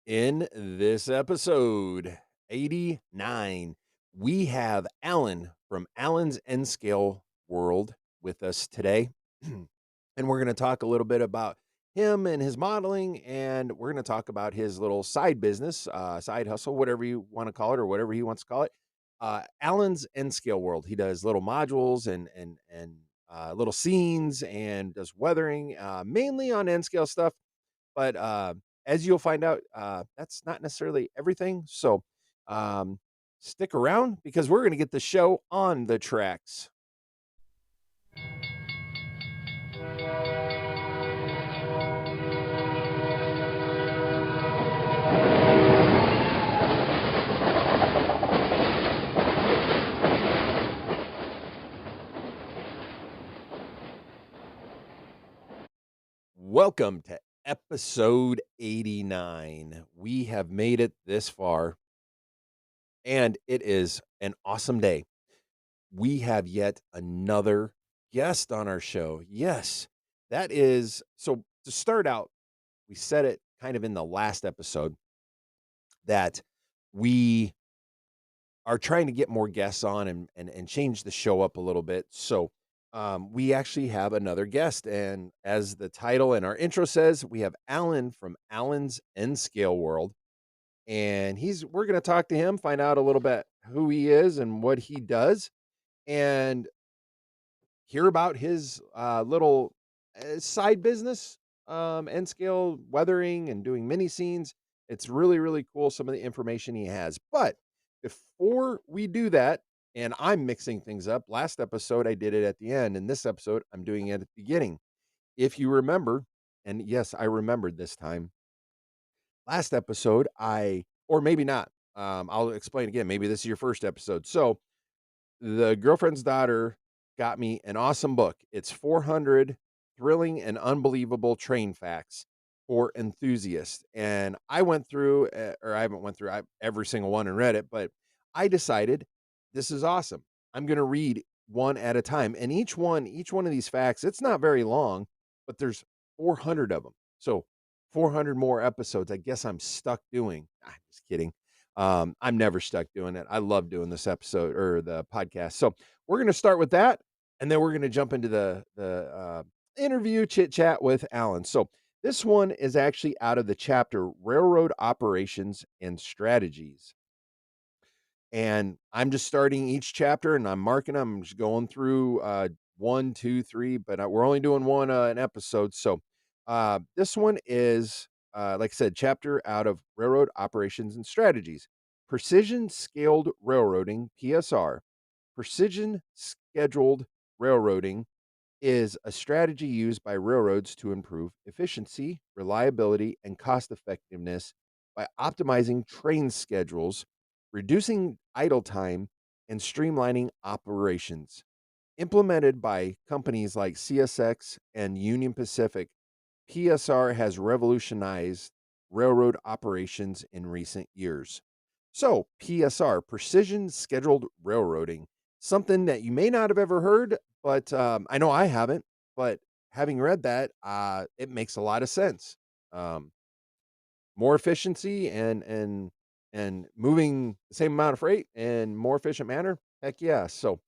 In this episode 89, we have Allan from Allan's N Scale World with us today. And we're going to talk a little bit about him and his modeling, and we're going to talk about his little side business, side hustle, whatever you want to call it, or whatever he wants to call it. Allan's N Scale World. He does little modules and little scenes and does weathering, mainly on N scale stuff. But as you'll find out, that's not necessarily everything. So um, stick around because we're going to get the show on the tracks. Welcome to episode 89. We have made it this far, and it is an awesome day. We have yet another guest on our show. Yes, that is so. To start out, we said it kind of in the last episode that we are trying to get more guests on and change the show up a little bit. So we actually have another guest, and as the title and our intro says, we have Allan from Allan's N Scale World, and we're going to talk to him, find out a little bit who he is and what he does, and hear about his little side business, N scale weathering and doing mini scenes. It's really, really cool, some of the information he has. But before we do that, and I'm mixing things up, last episode I did it at the end, and this episode I'm doing it at the beginning. If you remember, and yes, I remembered this time, last episode, or maybe not, I'll explain again. Maybe this is your first episode. So, the girlfriend's daughter got me an awesome book. It's 400 thrilling and unbelievable train facts for enthusiasts. And I went through, or I haven't went through every single one and read it, but I decided this is awesome. I'm going to read one at a time. And each one of these facts, it's not very long, but there's 400 of them. So 400 more episodes. I guess I'm stuck doing. I'm just kidding. I'm never stuck doing it. I love doing this episode or the podcast. So we're going to start with that, and then we're going to jump into the interview chit chat with Allan. So this one is actually out of the chapter Railroad Operations and Strategies. And I'm just starting each chapter and I'm marking them. I'm just going through 1, 2, 3, but we're only doing one an episode. So this one is, like I said, chapter out of Railroad Operations and Strategies. Precision Scaled Railroading, PSR. Precision Scheduled Railroading is a strategy used by railroads to improve efficiency, reliability, and cost effectiveness by optimizing train schedules, reducing idle time, and streamlining operations. Implemented by companies like CSX and Union Pacific, PSR has revolutionized railroad operations in recent years. So, PSR, Precision Scheduled Railroading, something that you may not have ever heard, but I know I haven't. But having read that, it makes a lot of sense. Um, More efficiency and moving the same amount of freight in more efficient manner. Heck yeah! So,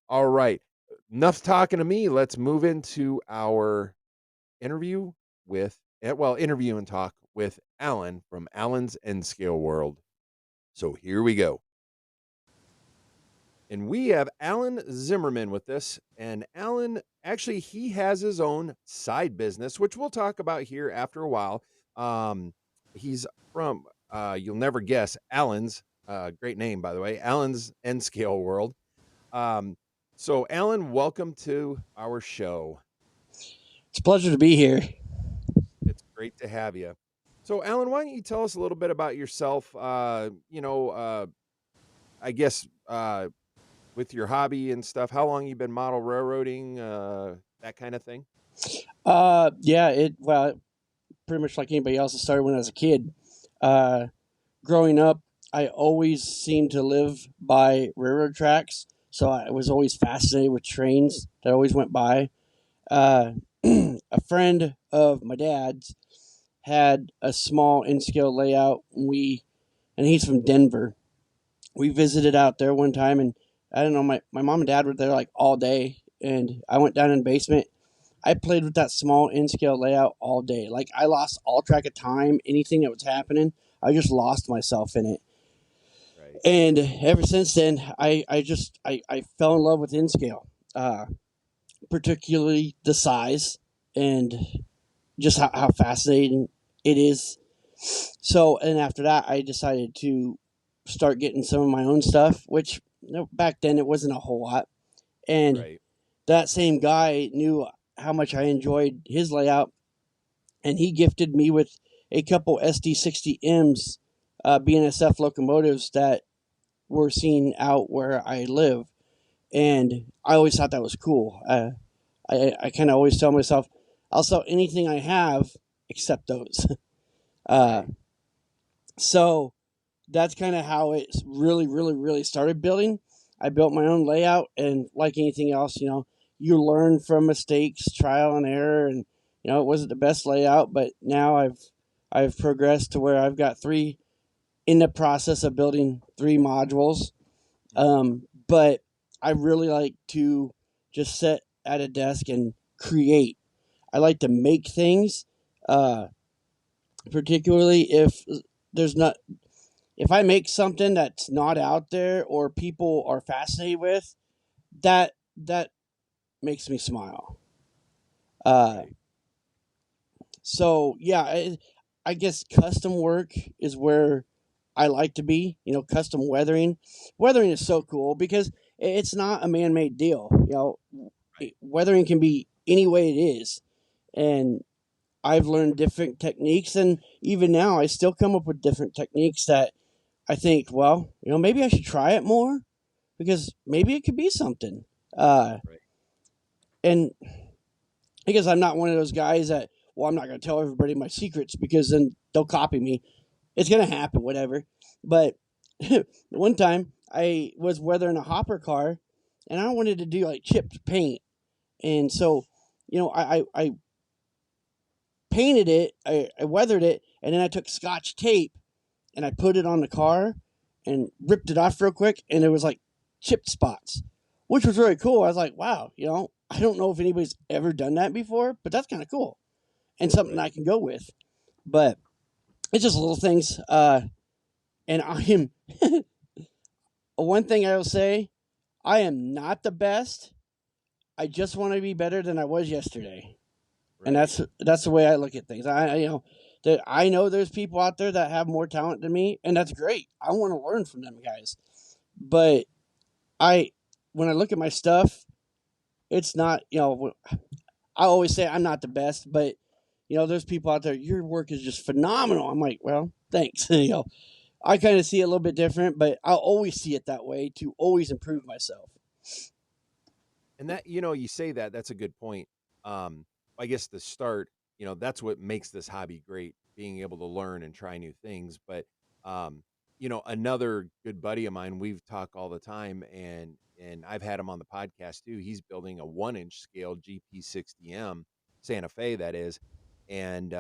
all right, enough talking to me. Let's move into our interview interview and talk with Allan from Allan's N Scale World. So here we go. And we have Allan Zimmerman with us. And Allan, actually, he has his own side business, which we'll talk about here after a while. He's from, you'll never guess, Allan's, great name, by the way, Allan's N Scale World. So, Allan, welcome to our show. It's a pleasure to be here. It's great to have you. So, Allan, why don't you tell us a little bit about yourself? I guess with your hobby and stuff, how long you been model railroading, that kind of thing? Pretty much like anybody else, it started when I was a kid. Growing up, I always seemed to live by railroad tracks, so I was always fascinated with trains that always went by. A friend of my dad's had a small in scale layout. And he's from Denver. We visited out there one time, and I don't know, my mom and dad were there like all day, and I went down in the basement. I played with that small in scale layout all day. Like I lost all track of time, anything that was happening. I just lost myself in it. Right. And ever since then, I fell in love with in scale, particularly the size and just how fascinating it is. So, and after that, I decided to start getting some of my own stuff, which back then it wasn't a whole lot. And Right. that same guy knew how much I enjoyed his layout, and he gifted me with a couple SD60Ms, BNSF locomotives that were seen out where I live. And I always thought that was cool. I kind of always tell myself, I'll sell anything I have except those. uh, Right. so that's kind of how it really, really, really started building. I built my own layout, and like anything else, you learn from mistakes, trial and error, and it wasn't the best layout, but now I've progressed to where I've got three in the process of building three modules. But I really like to just sit at a desk and create. I like to make things, uh, particularly there's not if I make something that's not out there or people are fascinated with, that makes me smile. Uh, Right. so yeah, I guess custom work is where I like to be. Custom weathering. Weathering is so cool because it's not a man-made deal. Right. Weathering can be any way it is, and I've learned different techniques, and even now I still come up with different techniques that I think, well, maybe I should try it more because maybe it could be something. Uh, Right. and I guess I'm not one of those guys that, well, I'm not going to tell everybody my secrets because then they'll copy me. It's going to happen, whatever. But one time I was weathering a hopper car, and I wanted to do like chipped paint. And so, I painted it, I weathered it, and then I took scotch tape and I put it on the car and ripped it off real quick, and it was like chipped spots, which was really cool. I was like, wow, I don't know if anybody's ever done that before, but that's kind of cool and something I Right. can go with. But it's just little things. And I am one thing I will say, I am not the best. I just want to be better than I was yesterday, and Right. that's the way I look at things. That I know there's people out there that have more talent than me, and that's great. I want to learn from them guys. But I when I look at my stuff, it's not, I always say I'm not the best, but there's people out there, your work is just phenomenal. I'm like, well, thanks. I kind of see it a little bit different, but I'll always see it that way to always improve myself. And that, you say that, that's a good point. Um, I guess the start, that's what makes this hobby great, being able to learn and try new things. But um, another good buddy of mine, we've talked all the time, and I've had him on the podcast too. He's building a 1-inch scale GP60M Santa Fe, that is. And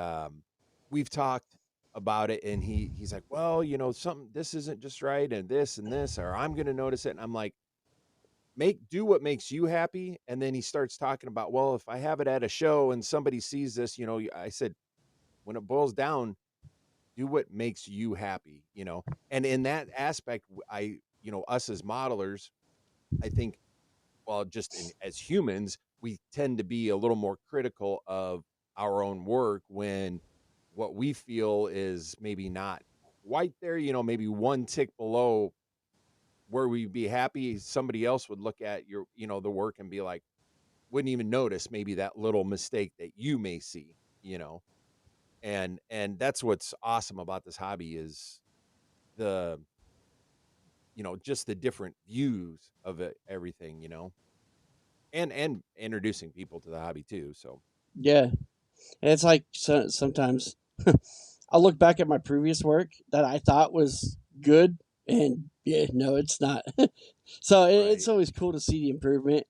we've talked about it, and he's like, well, something, this isn't just right, and this, or I'm gonna notice it. And I'm like, do what makes you happy. And then he starts talking about, well, if I have it at a show and somebody sees this, I said, when it boils down, do what makes you happy, and in that aspect, us as modelers, I think, well, just as humans, we tend to be a little more critical of our own work when what we feel is maybe not quite there, maybe one tick below where we'd be happy. Somebody else would look at the work and be like, wouldn't even notice maybe that little mistake that you may see, and that's what's awesome about this hobby is the just the different views of it, everything, and introducing people to the hobby too. So Yeah, and it's like sometimes I'll look back at my previous work that I thought was good, and yeah, no, it's not. So it's right. always cool to see the improvement.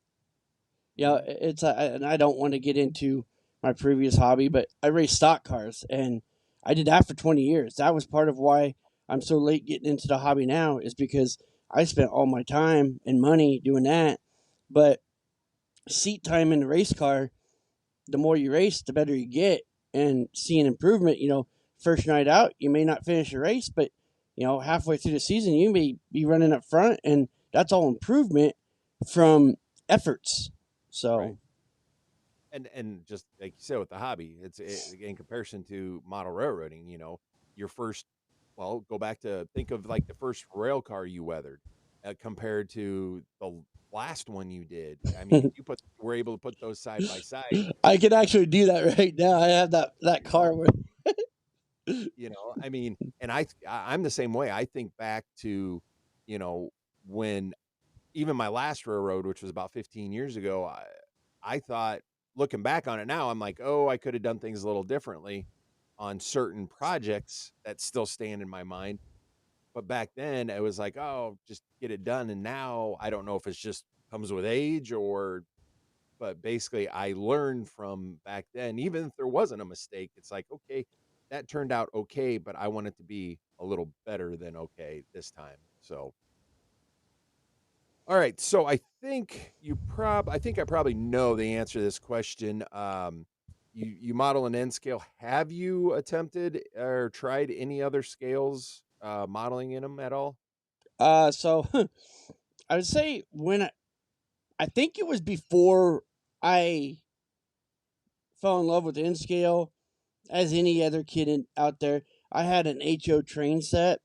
Hmm. And I don't want to get into my previous hobby, but I race stock cars, and I did that for 20 years. That was part of why I'm so late getting into the hobby now, is because I spent all my time and money doing that. But seat time in the race car, the more you race, the better you get, and seeing improvement. First night out, you may not finish a race, but halfway through the season, you may be running up front, and that's all improvement from efforts. Right. So, And just like you said with the hobby, in comparison to model railroading, your first, well, go back to think of like the first rail car you weathered compared to the last one you did. I mean, if you were able to put those side by side, I can actually do that right now. I have that you know, car where I mean, and I'm the same way. I think back to, you know, when even my last railroad, which was about 15 years ago, I thought, looking back on it now, I'm like, oh, I could have done things a little differently on certain projects that still stand in my mind. But back then, it was like, oh, just get it done. And now I don't know if it's just comes with age or, but basically, I learned from back then, even if there wasn't a mistake, it's like, okay, that turned out okay, but I want it to be a little better than okay this time. So, all right, so I think I probably know the answer to this question. You model an N scale. Have you attempted or tried any other scales, modeling in them at all? so I would say I think it was before I fell in love with N scale, as any other kid out there. I had an HO train set,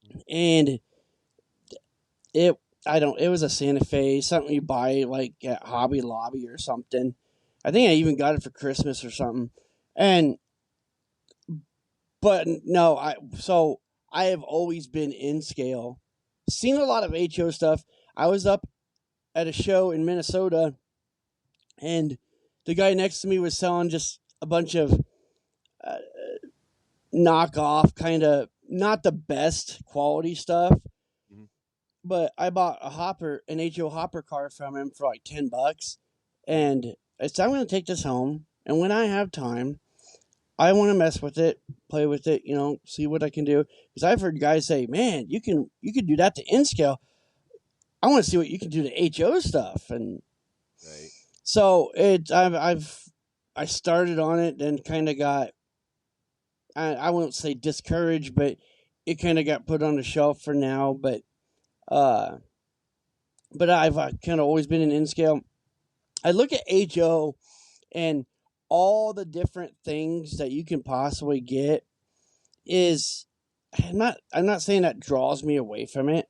Mhm. and it I don't it was a Santa Fe, something you buy like at Hobby Lobby or something. I think I even got it for Christmas or something. And but no, I have always been in scale. Seen a lot of HO stuff. I was up at a show in Minnesota, and the guy next to me was selling just a bunch of uh, knockoff, kind of not the best quality stuff. Mhm. But I bought an HO hopper car from him for like $10, Mhm. and I said I'm going to take this home, and when I have time, I want to mess with it, play with it, see what I can do. Because I've heard guys say, "Man, you can do that to N scale. I want to see what you can do to HO stuff." And Right. so I started on it, and kind of got I won't say discouraged, but it kind of got put on the shelf for now. Uh, but I've kind of always been an N scale. I look at HO and all the different things that you can possibly get is I'm not saying that draws me away from it,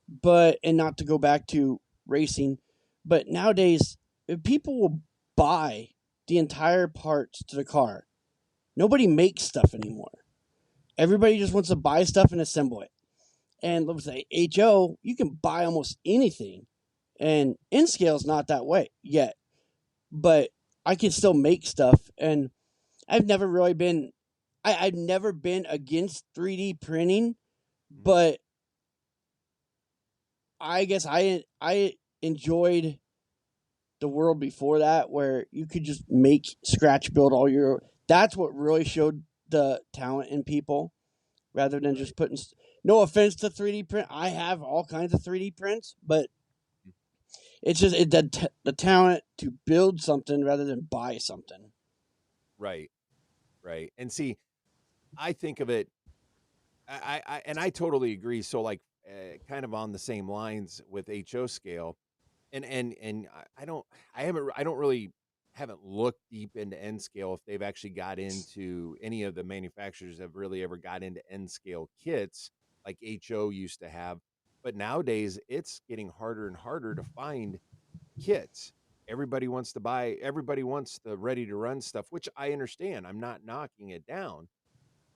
but and not to go back to racing, but nowadays people will buy the entire parts to the car. Nobody makes stuff anymore. Everybody just wants to buy stuff and assemble it. And Right. let's say HO, you can buy almost anything. And N scale's not that way yet, but I can still make stuff. And I've never really been I've never been against 3D printing, Mhm. but I guess I enjoyed the world before that, where you could just make scratch build all your. That's what really showed the talent in people, rather than Right. just putting. No offense to 3D print, I have all kinds of 3D prints, but Mhm. it's just the talent to build something rather than buy something. Right. Right. And see, I think of it. And I totally agree. So, like, kind of on the same lines with HO scale. And I don't I don't really haven't looked deep into N scale if they've actually got into any of the manufacturers have really ever got into N scale kits like HO used to have. But nowadays it's getting harder and harder to find kits. Everybody wants the ready to run stuff, which I understand. I'm not knocking it down.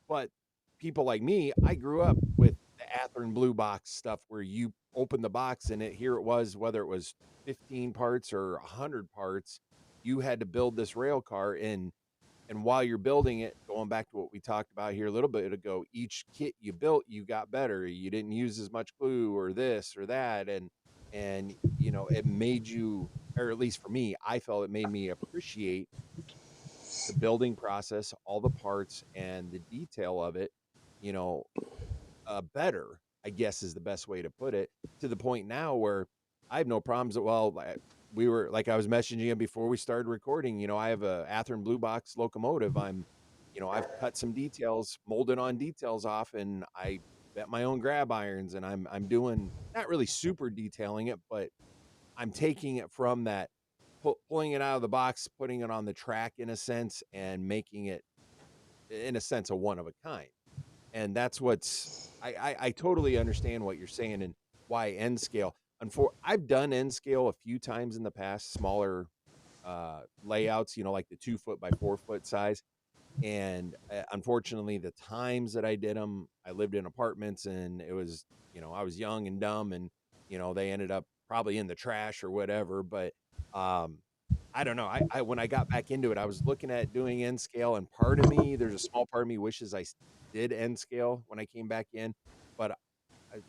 But people like me, I grew up with the Athearn blue box stuff where you open the box and here it was, whether it was 15 parts or 100 parts, you had to build this rail car in. And while you're building it, going back to what we talked about here a little bit ago, each kit you built, you got better. You didn't use as much glue or this or that. And it made you, or at least for me, I felt it made me appreciate the building process, all the parts, and the detail of it, you know, better, I guess is the best way to put it, to the point now where I have no problems. Well, we were like I was messaging you before we started recording. I have a Athearn Blue Box locomotive. I've cut some details, molded on details off, and I bet my own grab irons, and I'm doing not really super detailing it, but I'm taking it from that, pulling it out of the box, putting it on the track in a sense, and making it in a sense a one of a kind. And that's what's I totally understand what you're saying and why N scale. I've done N scale a few times in the past, smaller layouts, like the 2 foot by 4 foot size. And unfortunately, the times that I did them, I lived in apartments, and it was, I was young and dumb, and they ended up probably in the trash or whatever. But um, I don't know. I when I got back into it, I was looking at doing N scale, and there's a small part of me wishes did N scale when I came back in, but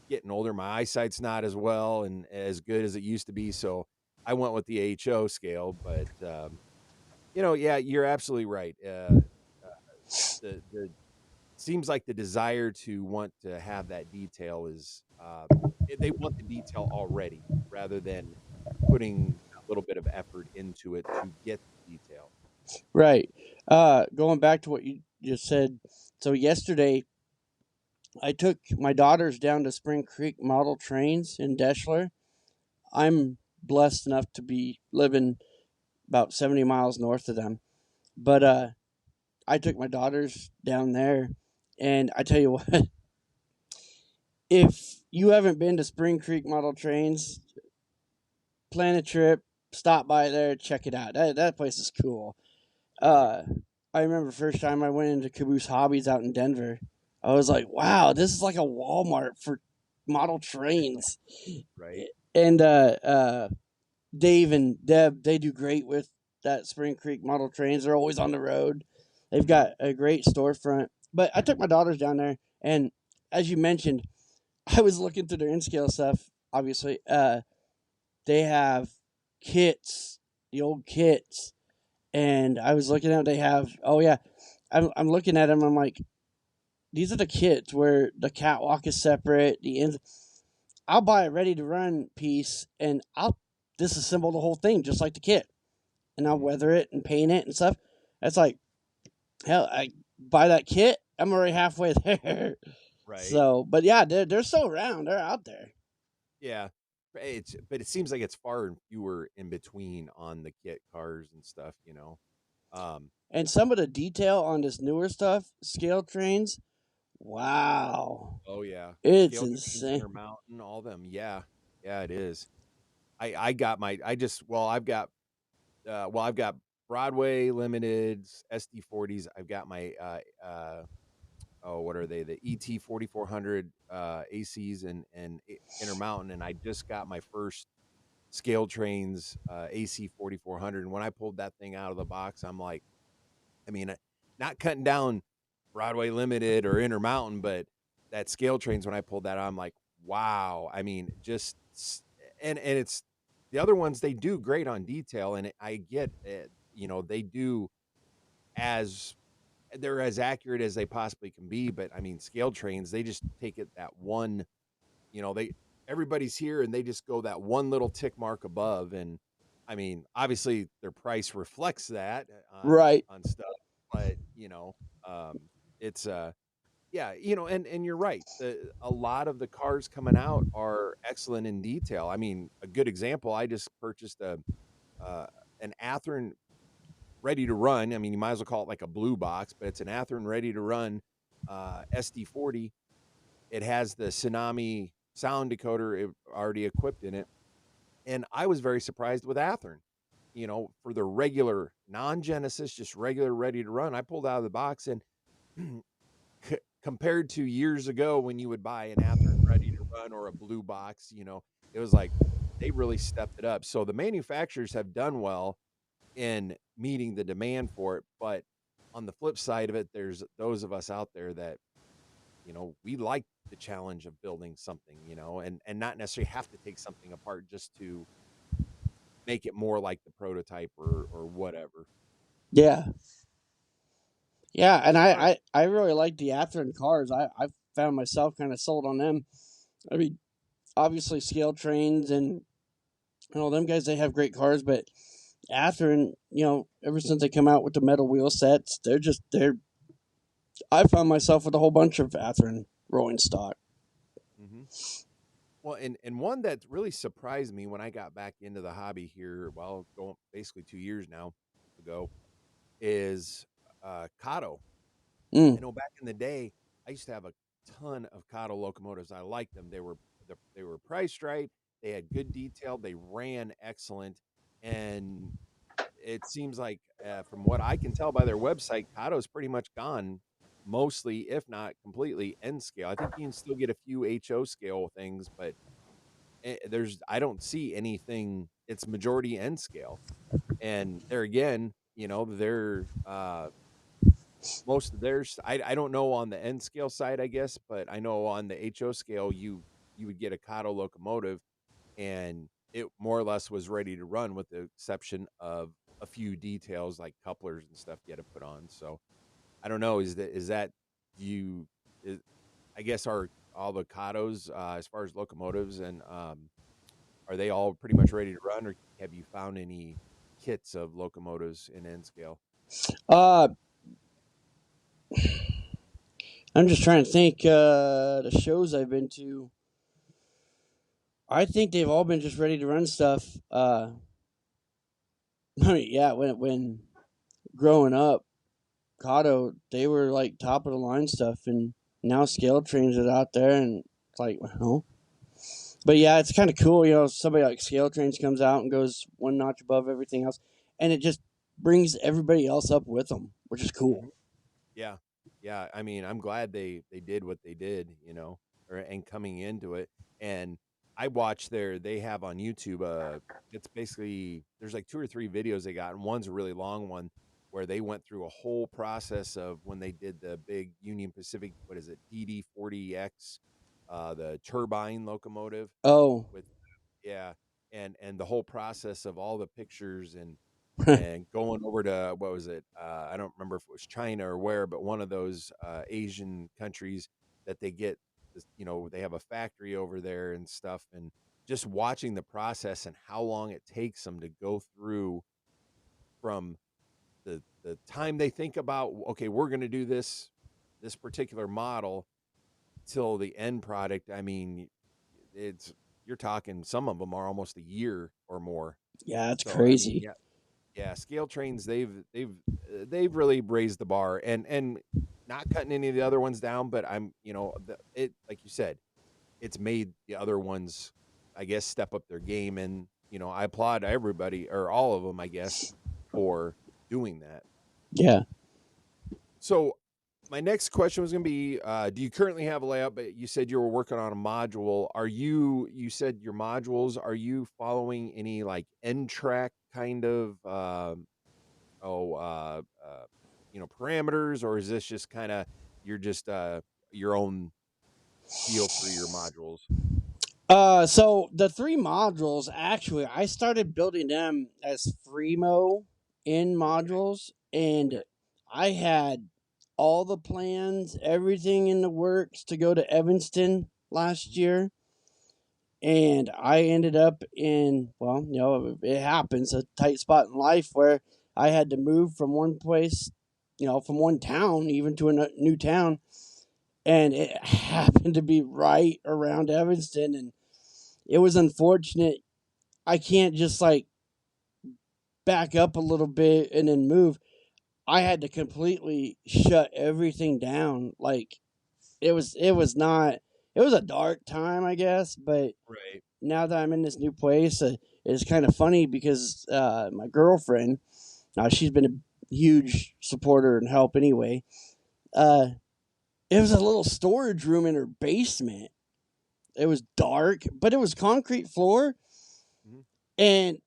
getting older, my eyesight's not as well and as good as it used to be, so I went with the HO scale. But yeah, you're absolutely right. The seems like the desire to want to have that detail is they want the detail already rather than putting a little bit of effort into it to get the detail. Right. Going back to what you just said. So yesterday, I took my daughters down to Spring Creek Model Trains in Deschler. I'm blessed enough to be living about 70 miles north of them. But I took my daughters down there, and I tell you what, if you haven't been to Spring Creek Model Trains, plan a trip, stop by there, check it out. That place is cool. Right, Uh, I remember first time I went into Caboose Hobbies out in Denver. I was like, wow, this is like a Walmart for model trains. right. And Dave and Deb, they do great with that Spring Creek model trains. They're always on the road. They've Mhm. got a great storefront. But I took my daughters down there, and as you mentioned, I was looking through their in scale stuff. Obviously, they have kits, the old kits, and I was looking at. They have. Oh yeah, I'm looking at them. I'm like, these are the kits where the catwalk is separate. I'll buy a ready to run piece, and I'll disassemble the whole thing just like the kit, and I'll Mhm. weather it and paint it and stuff. That's like hell. I buy that kit, I'm already halfway there. Right. So, but yeah, they're still around. They're out there. Yeah. But it seems like it's far and fewer in between on the kit cars and stuff. Um, And some of the detail on this newer stuff, scale trains, wow, oh yeah. it's Scale Trains, insane. Intermountain, all them. Yeah. Yeah, it is. I got my I just I've got Broadway Limiteds, SD40s. I've got my oh, what are they? The ET 4400 ACs and Intermountain, and I just got my first Scale Trains AC 4400. And when I pulled that thing out of the box, I'm like, I mean, not cutting down Broadway Limited or Intermountain, but that Scale Trains, when I pulled that out, I'm like, wow. I mean, and it's the other ones, they do great on detail, and I get it. They do as they're as accurate as they possibly can be. But I mean, Scale Trains, they just take it that one. They everybody's here, and they just go that one little tick mark above. And I mean, obviously, their price reflects that Right. on stuff, but um, it's yeah, and you're right. A lot of the cars coming out are excellent in detail. I mean, a good example, I just purchased uh, an Athearn ready to run. I mean, you might as well call it like a blue box, but it's an Athearn ready to run SD40. It has the Tsunami sound decoder already equipped in it, and I was very surprised with Athearn. For the regular non-Genesis, just regular ready to run, I pulled out of the box, and compared to years ago when you would buy an Athearn ready to run or a blue box, it was like they really stepped it up. So the manufacturers have done well in meeting the demand for it. But on the flip side of it, there's those of us out there that, we like the challenge of building something, and not necessarily have to take something apart just to make it more like the prototype or whatever. Yeah. Yeah, and All right. I really like the Athearn cars. I found myself kind of sold on them. I mean, obviously scale trains and all them guys, they have great cars, but Athearn, ever since they come out with the metal wheel sets, they're. I found myself with a whole bunch of Athearn rolling stock. Hmm. Well, and one that really surprised me when I got back into the hobby here, well, going basically 2 years now ago, is Kato. I Mm. know back in the day, I used to have a ton of Kato locomotives. I liked them. They were priced right. They had good detail. They ran excellent, and it seems like from what I can tell by their website, Kato's pretty much gone, mostly, if not completely, N scale. I think you can still get a few HO scale things, but there's I don't see anything. It's majority N scale, and there again, they're most of theirs. I don't know on the N scale side, I guess, but I know on the HO scale, you would get a Kato locomotive, and it more or less was ready to run, with the exception of a few details like couplers and stuff you had to put on. So I don't know. Is that you? Is, I guess are all the Katos as far as locomotives and are they all pretty much ready to run, or have you found any kits of locomotives in N scale? Uh, I'm just trying to think. The shows I've been to, I think they've all been just ready to run stuff. I mean, yeah, when growing up, Kato, they were like top of the line stuff, and now scale trains are out there, and it's like, well, but yeah, it's kind of cool. Somebody like scale trains comes out and goes one notch above everything else, and it just brings everybody else up with them, which is cool. Mhm. Yeah. Yeah, I mean, I'm glad they did what they did, or and coming into it. And I watched they have on YouTube, it's basically there's like 2 or 3 videos they got, and one's a really long one where they went through a whole process of when they did the big Union Pacific, what is it, DD40X, the turbine locomotive Oh, with yeah, and the whole process of all the pictures and going over to what was it? I don't remember if it was China or where, but one of those Asian countries that they get, they have a factory over there and stuff, and just watching the process and how long it takes them to go through from the time they think about, okay, we're going to do this particular model till the end product. I mean, it's you're talking some of them are almost a year or more. yeah, it's So I mean, crazy. yeah, yeah, scale trains, they've really raised the bar, and not cutting any of the other ones down, but it like you said, it's made the other ones, I guess, step up their game, and I applaud everybody or all of them, I guess, for doing that. Yeah. So my next question was going to be, do you currently have a layout? But you said you were working on a module. You said your modules, are you following any like N track kind of oh parameters, or is this just kind of you're just your own feel for your modules? So the three modules, actually, I started building them as Freemo in Okay. modules, Okay. and I had all the plans, everything in the works to go to Evanston last Mhm. year, and I ended up in, well, it happens, a tight spot in life where I had to move from one place, from one town even to a new town, and it happened to be right around Evanston, and it was unfortunate. I can't just like back up a little bit and then move. I had to completely shut everything down. Like it was not. It was a dark time, I guess. But Right. now that I'm in this new place, it's kind of funny because my girlfriend, she's been a huge supporter and help anyway. Uh, it was a little storage room in her basement. It was dark, but it was concrete floor, Mhm. and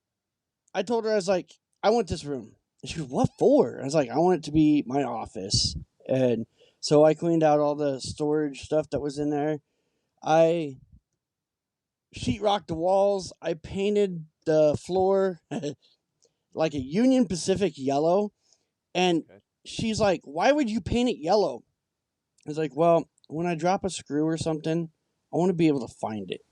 I told her, I was like, I want this room. And she goes, what for? I was like, I want it to be my office. And so I cleaned out all the storage stuff that was in there. I sheetrocked the walls. I painted the floor like a Union Pacific yellow. And Okay. she's like, "Why would you paint it yellow?" I was like, "Well, when I drop a screw or something, I want to be able to find it."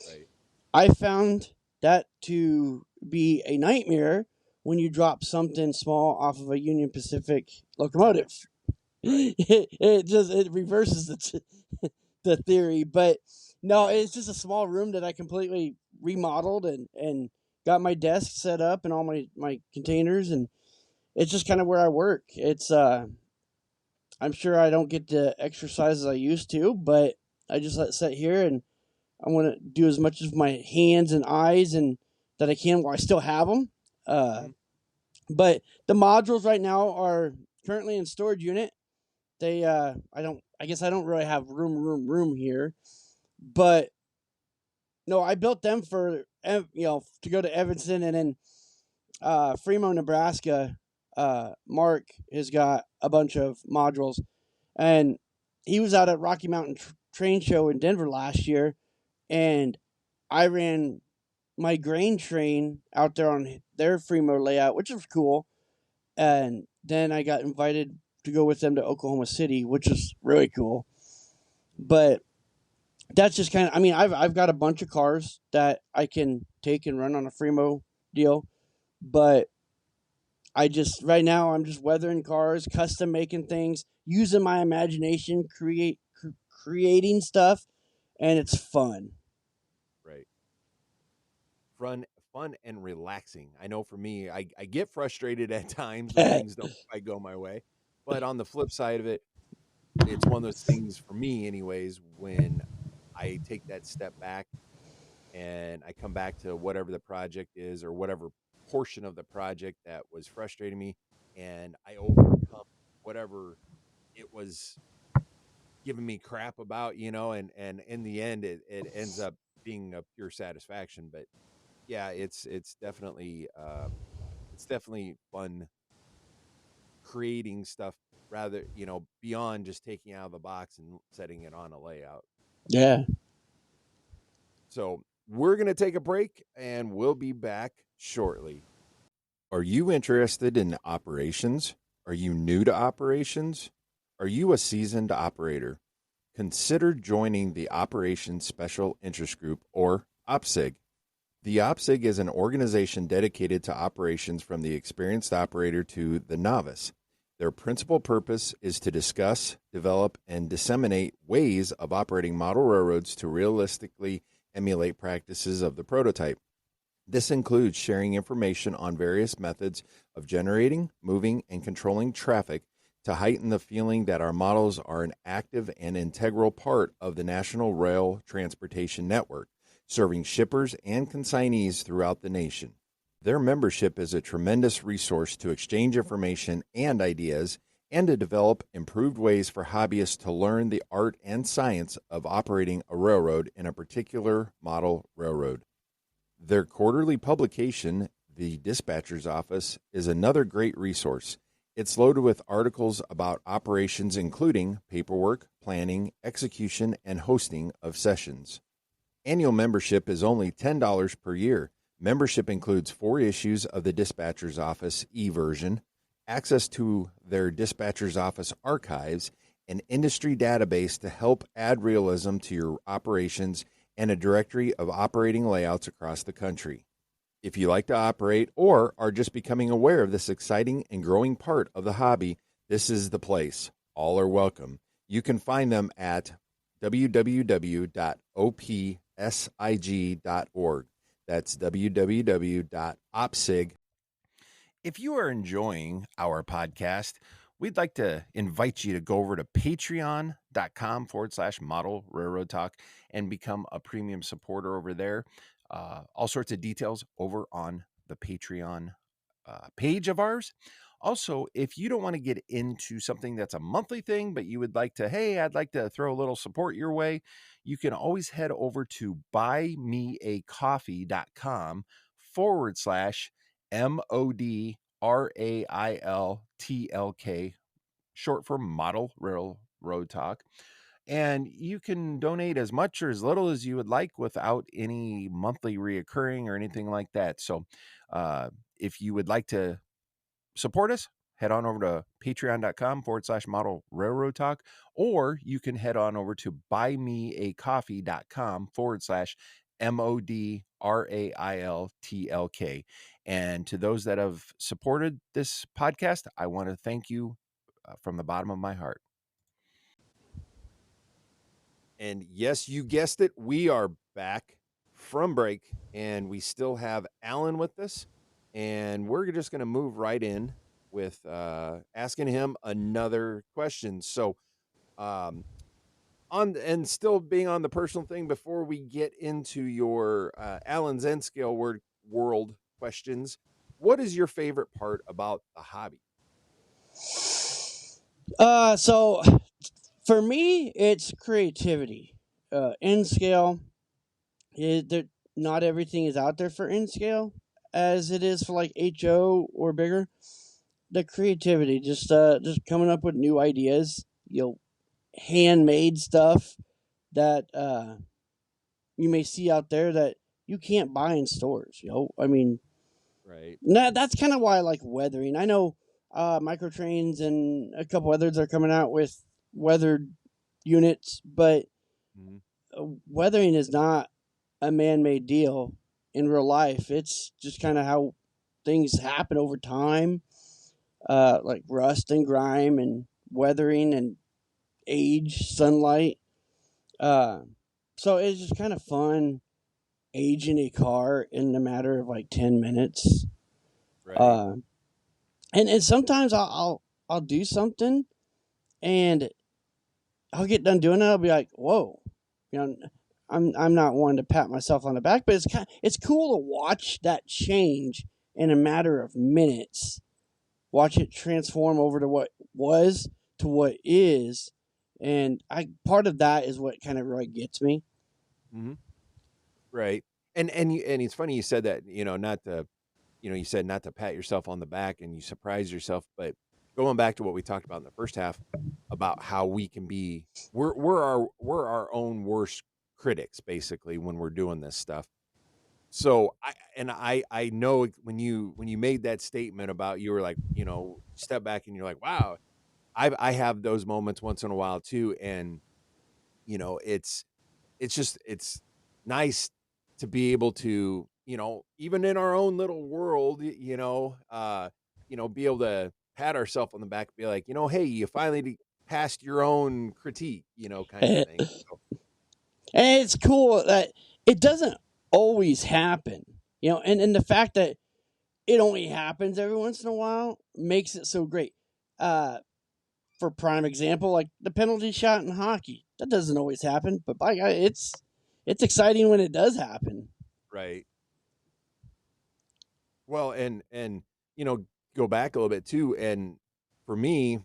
Right. I found that to be a nightmare when you drop something small off of a Union Pacific locomotive. Right. It reverses the theory, but no, Right. it's just a small room that I completely remodeled and got my desk set up and all my containers, and it's just kind of where I work. It's I'm sure I don't get the exercise as I used to, but I just let sit here and I want to do as much of my hands and eyes and that I can while I still have them. Uh, Mhm. but the modules right now are currently in storage unit. They I guess I don't really have room here, but no, I built them for to go to Evanston and then Fremont, Nebraska. Mark has got a bunch of modules, and he was out at Rocky Mountain Train Show in Denver last year, and I ran my grain train out there on their Fremont layout, which was cool. And then I got invited to go with them to Oklahoma City, which is really cool. But that's just kind of, I mean, I've got a bunch of cars that I can take and run on a Fremo deal, but I just right now I'm just weathering cars, custom making things, using my imagination, creating stuff, and it's fun. Right. Fun and relaxing. I know for me, I get frustrated at times when things don't quite go my way. But on the flip side of it, it's one of those things for me anyways, when I take that step back and I come back to whatever the project is or whatever portion of the project that was frustrating me, and I overcome whatever it was giving me crap about, and in the end it ends up being a pure satisfaction. But yeah, it's definitely fun creating stuff rather, beyond just taking out of the box and setting it on a layout. Yeah. So we're going to take a break and we'll be back shortly. Are you interested in operations? Are you new to operations? Are you a seasoned operator? Consider joining the Operations Special Interest Group, or OPSIG. The OPSIG is an organization dedicated to operations from the experienced operator to the novice. Their principal purpose is to discuss, develop, and disseminate ways of operating model railroads to realistically emulate practices of the prototype. This includes sharing information on various methods of generating, moving, and controlling traffic to heighten the feeling that our models are an active and integral part of the national rail transportation network, serving shippers and consignees throughout the nation. Their membership is a tremendous resource to exchange information and ideas and to develop improved ways for hobbyists to learn the art and science of operating a railroad in a particular model railroad. Their quarterly publication, The Dispatcher's Office, is another great resource. It's loaded with articles about operations, including paperwork, planning, execution, and hosting of sessions. Annual membership is only $10 per year. Membership includes 4 issues of the Dispatcher's Office e-version, access to their Dispatcher's Office archives, an industry database to help add realism to your operations, and a directory of operating layouts across the country. If you like to operate or are just becoming aware of this exciting and growing part of the hobby, this is the place. All are welcome. You can find them at www.opsig.org. That's www.opsig. If you are enjoying our podcast, we'd like to invite you to go over to patreon.com/model railroad talk and become a premium supporter over there. All sorts of details over on the Patreon page of ours. Also, if you don't want to get into something that's a monthly thing, but you would like to, hey, I'd like to throw a little support your way, you can always head over to buymeacoffee.com/MODRAILTLK, short for Model Railroad Talk. And you can donate as much or as little as you would like without any monthly reoccurring or anything like that. So if you would like to support us, head on over to patreon.com/model railroad talk, or you can head on over to buymeacoffee.com/MODRAILTLK. And to those that have supported this podcast, I want to thank you from the bottom of my heart. And yes, you guessed it. We are back from break and we still have Allan with us. And we're just going to move right in with asking him another question. So, um, on and still being on the personal thing before we get into your Allan's N scale world questions, what is your favorite part about the hobby? So for me, it's creativity. N scale, not everything is out there for N scale as it is for like HO or bigger. The creativity, just coming up with new ideas, handmade stuff that you may see out there that you can't buy in stores. I mean, Right. that's kind of why I like weathering. I know Microtrains and a couple others are coming out with weathered units, but Mm-hmm. weathering is not a man-made deal in real life. It's just kind of how things happen over time, like rust and grime and weathering and age, sunlight. Uh, so it's just kind of fun aging a car in a matter of like 10 minutes. Right. Uh, and sometimes I'll do something and I'll get done doing it. I'll be like, whoa, you know. I'm not one to pat myself on the back, but it's cool to watch that change in a matter of minutes. Watch it transform over to what was to what is, and I part of that is what kind of really gets me. Mm-hmm. Right. And it's funny you said that, not to, you said not to pat yourself on the back and you surprise yourself, but going back to what we talked about in the first half about how we can be we're our own worst critics basically when we're doing this stuff. So I know when you made that statement about you were like, step back and you're like, wow, I have those moments once in a while too. And it's nice to be able to, even in our own little world, be able to pat ourselves on the back, be like, hey, you finally passed your own critique, kind of And thing. So, it's cool that it doesn't always happen, and the fact that it only happens every once in a while makes it so great. Uh, for prime example, like the penalty shot in hockey, that doesn't always happen, but by God, it's exciting when it does happen. right. Well, and go back a little bit too. And for me,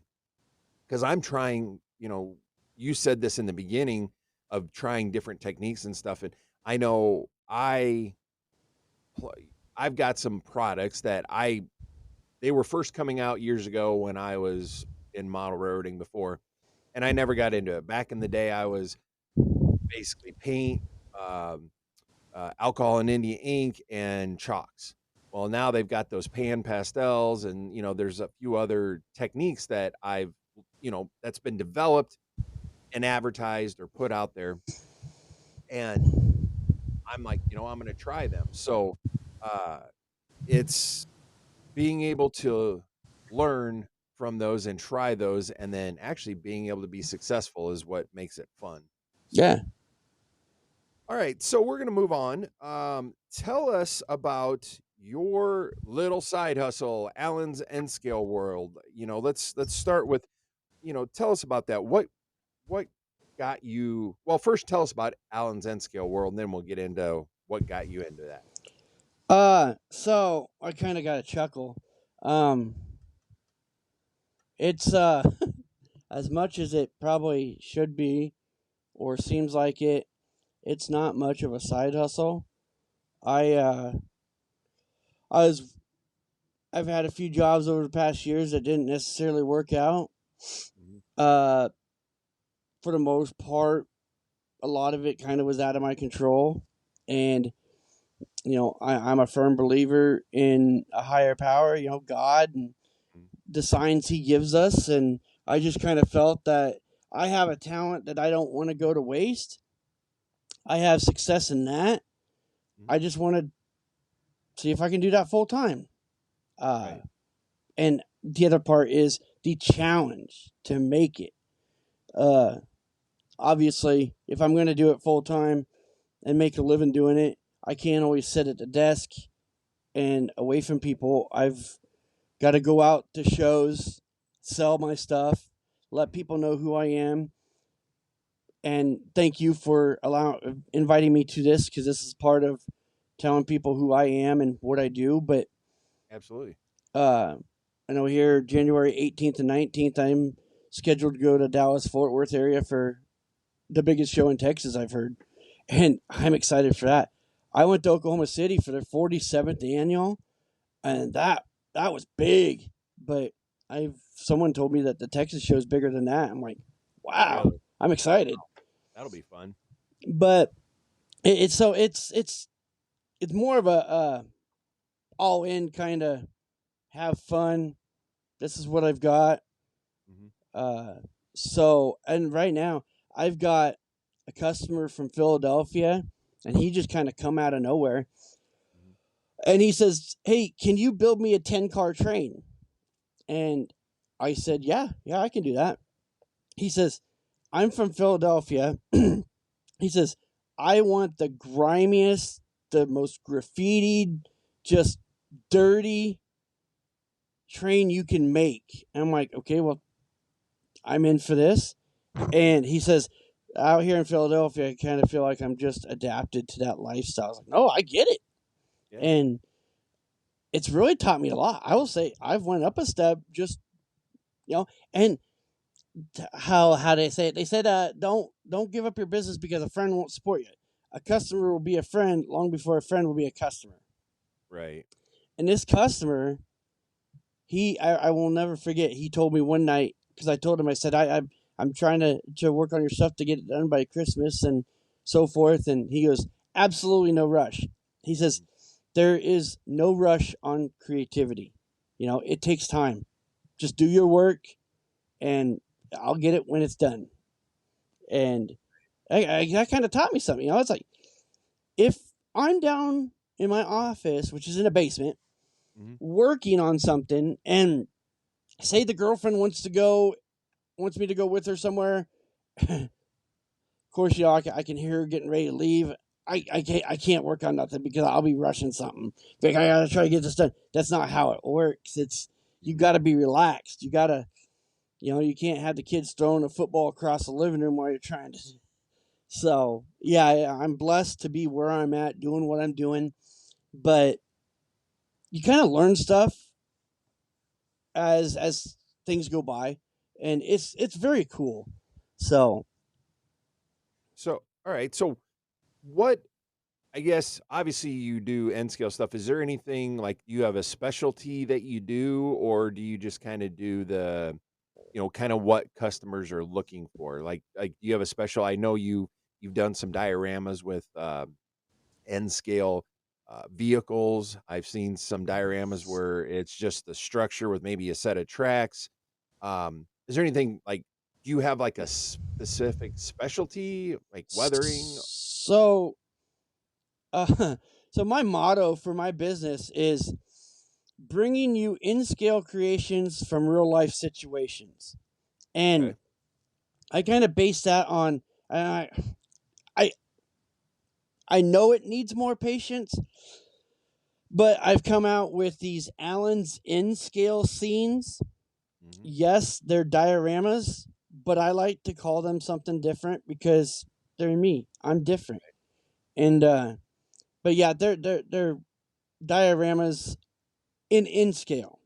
because I'm trying, you said this in the beginning of trying different techniques and stuff, and I know I've got some products that they were first coming out years ago when I was in model railroading before, and I never got into it. Back in the day, I was basically paint, um, alcohol and India ink, and chalks. Well, now they've got those pan pastels, and there's a few other techniques that that's been developed and advertised or put out there, and I'm like, I'm going to try them. So, uh, it's being able to learn from those and try those, and then actually being able to be successful is what makes it fun. So, Yeah. all right, so we're gonna move on. Tell us about your little side hustle, Allan's N Scale World. Let's start with, tell us about that. What got you? Well, first tell us about Allan's N Scale World, and then we'll get into what got you into that. So I kind of got a chuckle. Um, it's as much as it probably should be or seems like it. It's not much of a side hustle. I uh, I was I've had a few jobs over the past years that didn't necessarily work out. Mhm. Uh, for the most part, a lot of it kind of was out of my control, and I'm a firm believer in a higher power, God, and the signs he gives us, and I just kind of felt that I have a talent that I don't want to go to waste. I have success in that. Mhm. I just want to see if I can do that full time. Uh, Right. and the other part is the challenge to make it. Uh, Obviously, if I'm going to do it full time and make a living doing it, I can't always sit at the desk and away from people. I've got to go out to shows, sell my stuff, let Mhm. people know who I am. And thank you for inviting me to this, because this is part of telling people who I am and what I do. But Absolutely. uh, I know here January 18th and 19th, I'm scheduled to go to Dallas Fort Worth area for the biggest show in Texas I've heard, and I'm excited for that. I went to Oklahoma City for their 47th annual, and that was big. But I've someone told me that the Texas show is bigger than that. I'm like, wow, Really? I'm excited. That'll be fun. But it's so it's more of a all in kind of have fun. This is what I've got. Mhm. Uh, so and right now I've got a customer from Philadelphia, and he just kind of come out of nowhere, Mhm. and he says, "Hey, can you build me a 10 car train?" And I said, "Yeah, yeah, I can do that." He says, "I'm from Philadelphia." He says, "I want the grimiest, the most graffitied, just dirty train you can make." And I'm like, "Okay, well, I'm in for this." And he says, "Out here in Philadelphia, I kind of feel like I'm just adapted to that lifestyle." I was like, "No, I get it." Yeah. And it's really taught me a lot. I will say I've went up a step, just, and how they say it? They said, don't give up your business because a friend won't support you. A customer will be a friend long before a friend will be a customer. Right. And this customer, I will never forget. He told me one night, because I told him, I said, I'm trying to work on your stuff to get it done by Christmas and so forth. And he goes, "Absolutely no rush." He says, Mhm. "There is no rush on creativity. It takes time. Just do your work, and I'll get it when it's done." And that kind of taught me something. It's like, if I'm down in my office, which is in a basement, Mhm. working on something, and say the girlfriend wants me to go with her somewhere. Of course, I can hear her getting ready to leave. I can't work on nothing because I'll be rushing something. Like, I gotta try to get this done. That's not how it works. You Mhm. gotta be relaxed. You can't have the kids throwing a football across the living room while you're trying to. So yeah, I'm blessed to be where I'm at, doing what I'm doing. But you kind of learn stuff as things go by, and it's very cool. So So, all right. So, what I guess obviously you do N scale stuff. Is there anything like you have a specialty that you do, or do you just kind of do the, kind of what customers are looking for? Like do you have a special? I know you've done some dioramas with N scale vehicles. I've seen some dioramas where it's just the structure with maybe a set of tracks. Is there anything like? Do you have like a specific specialty, like weathering? so uh, so my motto for my business is bringing you in scale creations from real life situations, and Okay. I kind of base that on. I I know it needs more patience, but I've come out with these Allan's in scale scenes. Hmm. Yes, they're dioramas, but I like to call them something different because they're me. I'm different. And but yeah, they're dioramas in scale.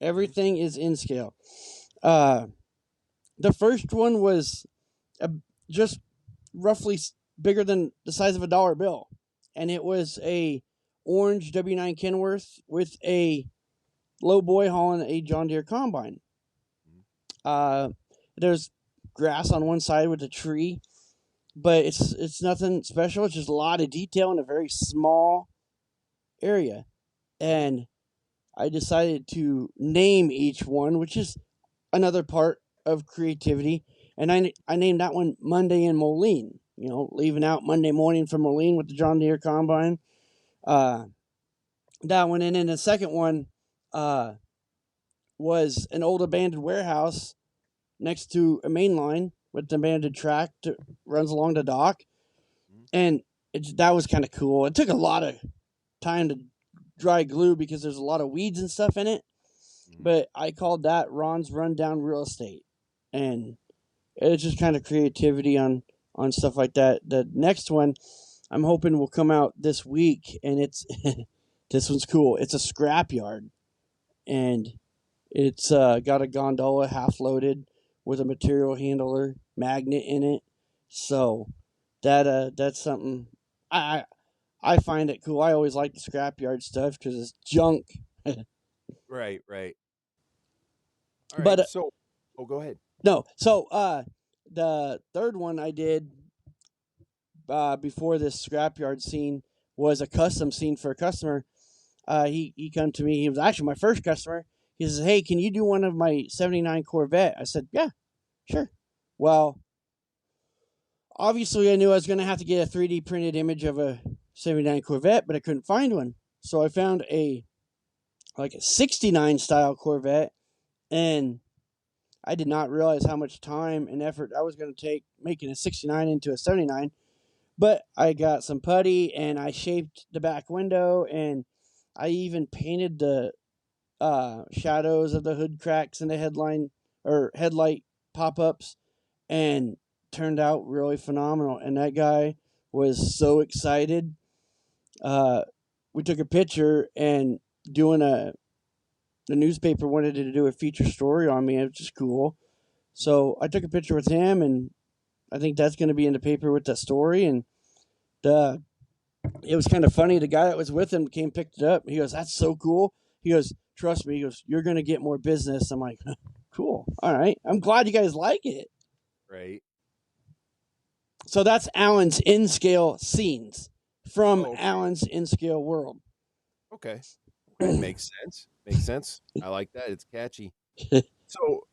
Hmm. Everything is in scale. Uh the first one was uh, just roughly bigger than the size of a dollar bill, and it was a orange W9 Kenworth with a low boy hauling a John Deere combine. Hmm. Uh, there's grass on one side with a tree, but it's nothing special. It's just a lot of detail in a very small area, Hmm. and I decided to name each one, which is another part of creativity. And I named that one Monday in Moline. You know, leaving out Monday morning from Moline with the John Deere combine. Uh, that one, and then the second one uh, was an old abandoned warehouse next to a main line with an abandoned track that runs along the dock, Mhm, and that was kind of cool. It took a lot of time to dry glue because there's a lot of weeds and stuff in it, mhm. but I called that Ron's Rundown Real Estate, and it's just kind of creativity on stuff like that. The next one I'm hoping will come out this week, and it's this one's cool. It's a scrapyard, and it's got a gondola half loaded with a material handler magnet in it. So that's something I I find it cool. I always like the scrapyard stuff because it's junk. Right, right. All But right. So, oh, go ahead. no, so the third one I did before this scrapyard scene was a custom scene for a customer. He come to me. He was actually my first customer. He says, "Hey, can you do one of my '79 Corvette?" I said, "Yeah, sure." Well, obviously, I knew I was going to have to get a 3D printed image of a '79 Corvette, but I couldn't find one. So I found a '69 style Corvette, and I did not realize how much time and effort I was going to take making a '69 into a '79. But I got some putty and I shaped the back window, and I even painted the shadows of the hood cracks and the headline or headlight pop ups, and turned out really phenomenal. And that guy was so excited. Uh, we took a picture, and doing the newspaper wanted to do a feature story on me. It was just cool. Mhm. So I took a picture with him, and I think that's going to be in the paper with that story. And the it was kind of funny. The guy that was with him came picked it up. He goes, "That's so cool." He goes, "Trust me." He goes, "You're going to get more business." I'm like, "Cool. All right. I'm glad you guys like it." Right. So that's Allan's in scale scenes from Oh, okay. Allan's in scale world. Okay. Okay. Makes sense. Makes sense. I like that. It's catchy. So,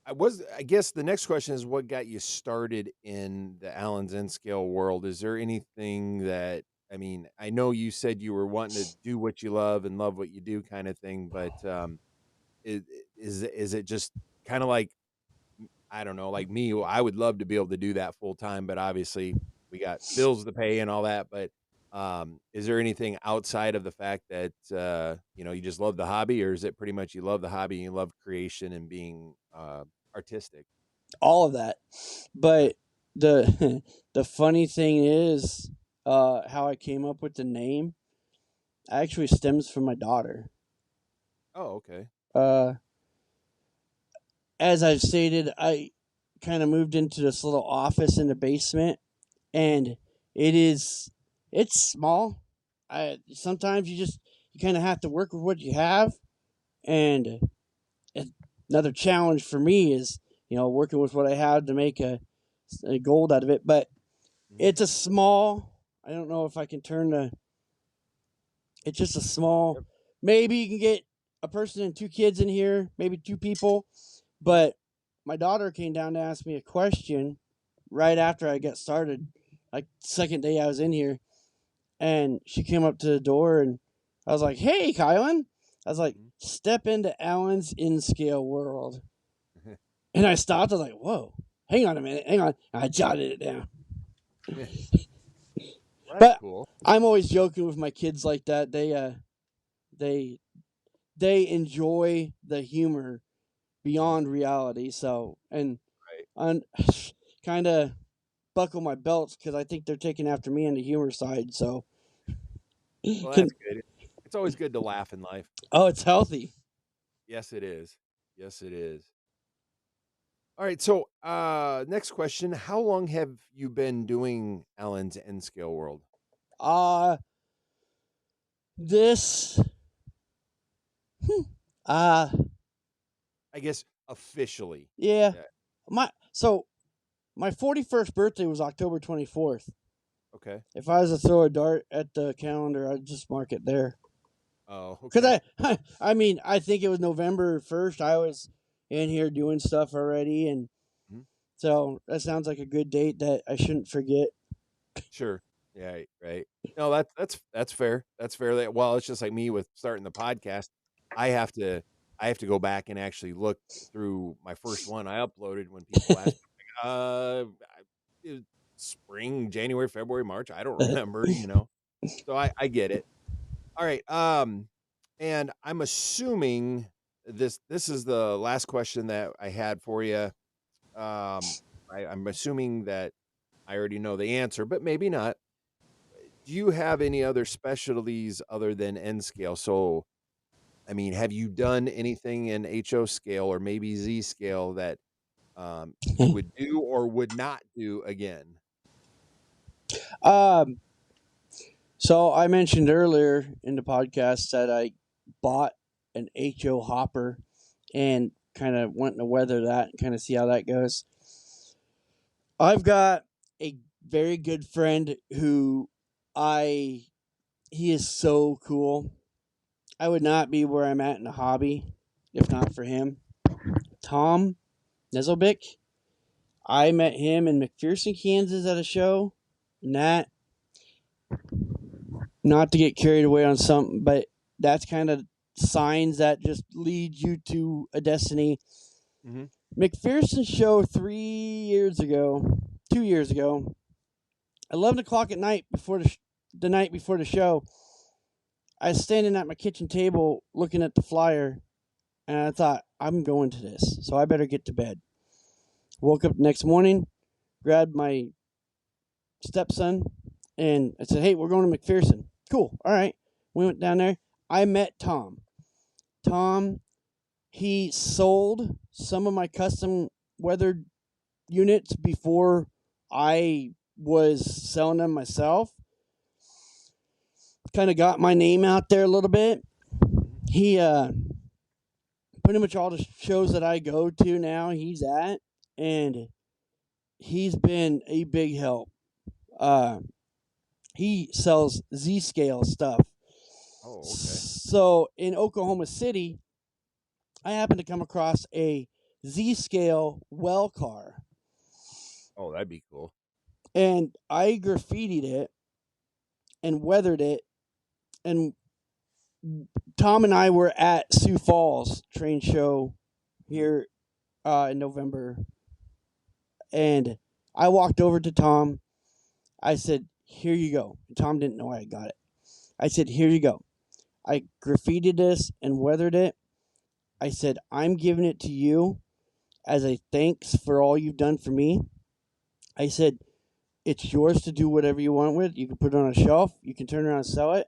I guess the next question is what got you started in the Allen's N scale world? Is there anything that, I mean, I know you said you were wanting to do what you love and love what you do kind of thing, but is is it just kind of like, I don't know, like me, I would love to be able to do that full time, but obviously we got bills to pay and all that. But is there anything outside of the fact that you just love the hobby, or is it pretty much you love the hobby and you love creation and being artistic? All of that. Okay. But the the funny thing is, how I came up with the name actually stems from my daughter. Oh, okay. Uh, as I've stated, I kind of moved into this little office in the basement, and it's small. I sometimes you kind of have to work with what you have, and another challenge for me is working with what I have to make a gold out of it. But Mhm. it's a small. I don't know if I can turn the. It's just a small. Yep. Maybe you can get a person and two kids in here, maybe two people. Mhm. But my daughter came down to ask me a question right after I got started, like second day I was in here, and she came up to the door, and I was like, "Hey, Kylan," I was like, Mhm. "Step into Allan's in scale world," and I stopped. I was like, "Whoa, hang on a minute, hang on." I jotted it down, Well, that's but cool. I'm always joking with my kids like that. They they enjoy the humor Mhm. beyond reality. So and Right. on kind of buckle my belts because I think they're taking after me on the humor side. So Well, can that's good. It's always good to laugh in life. oh, it's healthy. Yes, it is. Yes, it is. All right. So, next question: how long have you been doing Allen's N Scale World? Uh this uh I guess officially. yeah. Yeah. So my 41st birthday was October 24th. Okay. If I was to throw a dart at the calendar, I'd just mark it there. Oh, okay. Because I mean, I think it was November 1st. I was in here doing stuff already, and Mhm. so that sounds like a good date that I shouldn't forget. Sure. Yeah, right. No, that's fair. That's fair. That well, it's just like me with starting the podcast. I have to I have to go back and actually look through my first one I uploaded when people ask me, like, spring, January, February, March. I don't remember, you know. So I get it. All right. And I'm assuming this is the last question that I had for you. Um, I'm assuming that I already know the answer, but maybe not. Do you have any other specialties other than N scale? So, I mean, have you done anything in HO scale or maybe Z scale that you would do or would not do again? um, so I mentioned earlier in the podcast that I bought an HO hopper and kind of wanting to weather that and kind of see how that goes. I've got a very good friend who I he is so cool. I would not be where I'm at in the hobby if not for him. Tom Nezelbick. I met him in McPherson, Kansas at a show. And that, not to get carried away on something, but that's kind of signs that just lead you to a destiny. Mhm. McPherson show 3 years ago, 2 years ago, 11 o'clock at night before the night before the show, I was standing at my kitchen table looking at the flyer, and I thought, I'm going to this, so I better get to bed. Woke up the next morning, grabbed my stepson, and I said, "Hey, we're going to McPherson." Cool. All right. We went down there. I met Tom. Tom, he sold some of my custom weathered units before I was selling them myself. Kind of got my name out there a little bit. Mhm. He pretty much all the shows that I go to now, he's at, and he's been a big help. Uh, he sells Z scale stuff. Oh, okay. So in Oklahoma City, I happened to come across a Z scale well car, Oh, that'd be cool. and I graffitied it and weathered it. And Tom and I were at Sioux Falls train show Mhm. here in November, and I walked over to Tom. I said, "Here you go." And Tom didn't know I got it. I said, "Here you go. I graffitied this and weathered it." I said, "I'm giving it to you as a thanks for all you've done for me." I said, "It's yours to do whatever you want with. You can put it on a shelf. You can turn around and sell it.